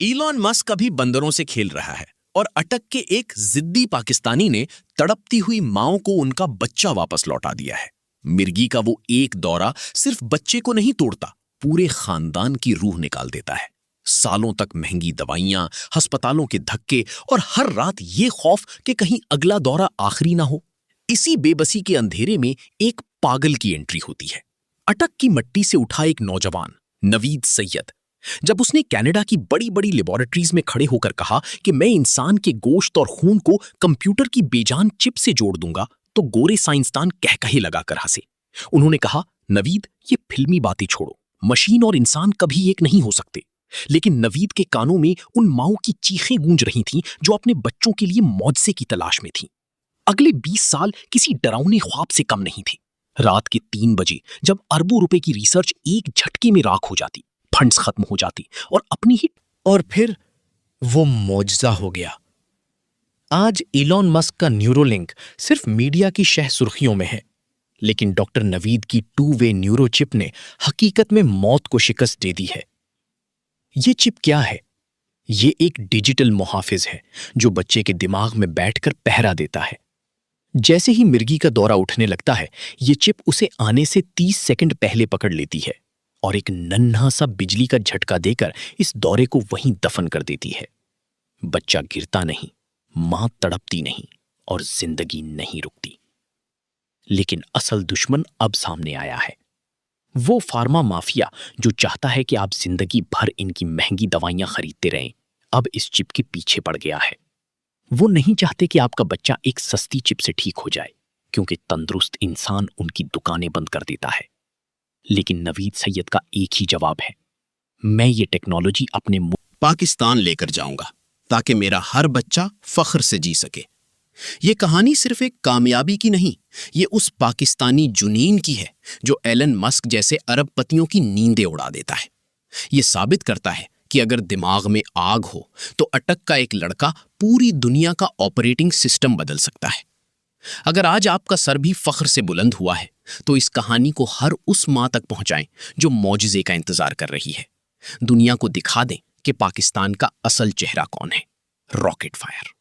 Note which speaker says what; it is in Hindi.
Speaker 1: इलॉन मस्क अभी बंदरों से खेल रहा है और अटक के एक जिद्दी पाकिस्तानी ने तड़पती हुई मां को उनका बच्चा वापस लौटा दिया है। मिर्गी का वो एक दौरा सिर्फ बच्चे को नहीं तोड़ता, पूरे खानदान की रूह निकाल देता है। सालों तक महंगी दवाइयां, अस्पतालों के धक्के और हर रात ये खौफ कि कहीं अगला दौरा आखिरी ना हो। इसी बेबसी के अंधेरे में एक पागल की एंट्री होती है। अटक की मट्टी से उठा एक नौजवान नवीद सैयद। जब उसने कनाडा की बड़ी बड़ी लेबोरेटरीज में खड़े होकर कहा कि मैं इंसान के गोश्त और खून को कंप्यूटर की बेजान चिप से जोड़ दूंगा, तो गोरे साइंसदान कहकहे लगाकर हंसे। उन्होंने कहा, नवीद, ये फिल्मी बातें छोड़ो, मशीन और इंसान कभी एक नहीं हो सकते। लेकिन नवीद के कानों में उन माओं की चीखें गूंज रही थीं जो अपने बच्चों के लिए मौजज़े की तलाश में थीं। अगले 20 साल किसी डरावने ख्वाब से कम नहीं थे। रात के 3 बजे जब अरबों रुपए की रिसर्च एक झटके में राख हो जाती, फंड्स खत्म हो जाती और फिर वो मौजज़ा हो गया। आज इलॉन मस्क का न्यूरोलिंक सिर्फ मीडिया की शह सुर्खियों में है, लेकिन डॉक्टर नवीद की 2-वे न्यूरो चिप ने हकीकत में मौत को शिकस्त दे दी है। ये चिप क्या है? ये एक डिजिटल मुहाफिज है जो बच्चे के दिमाग में बैठकर पहरा देता है। जैसे ही मिर्गी का दौरा उठने लगता है, ये चिप उसे आने से 30 सेकंड पहले पकड़ लेती है और एक नन्हा सा बिजली का झटका देकर इस दौरे को वहीं दफन कर देती है। बच्चा गिरता नहीं, मां तड़पती नहीं और जिंदगी नहीं रुकती। लेकिन असल दुश्मन अब सामने आया है। वो फार्मा माफिया जो चाहता है कि आप जिंदगी भर इनकी महंगी दवाइयां खरीदते रहें, अब इस चिप के पीछे पड़ गया है। वो नहीं चाहते कि आपका बच्चा एक सस्ती चिप से ठीक हो जाए, क्योंकि तंदुरुस्त इंसान उनकी दुकानें बंद कर देता है। लेकिन नवीद सैयद का एक ही जवाब है, मैं ये टेक्नोलॉजी अपने
Speaker 2: पाकिस्तान लेकर जाऊंगा ताकि मेरा हर बच्चा फख्र से जी सके। ये कहानी सिर्फ एक कामयाबी की नहीं, ये उस पाकिस्तानी जुनीन की है जो एलन मस्क जैसे अरबपतियों की नींदें उड़ा देता है। ये साबित करता है कि अगर दिमाग में आग हो तो अटक का एक लड़का पूरी दुनिया का ऑपरेटिंग सिस्टम बदल सकता है। अगर आज आपका सर भी फख्र से बुलंद हुआ है, तो इस कहानी को हर उस मां तक पहुंचाएं जो मौजिज़े का इंतजार कर रही है। दुनिया को दिखा दें कि पाकिस्तान का असल चेहरा कौन है। Rocket fire.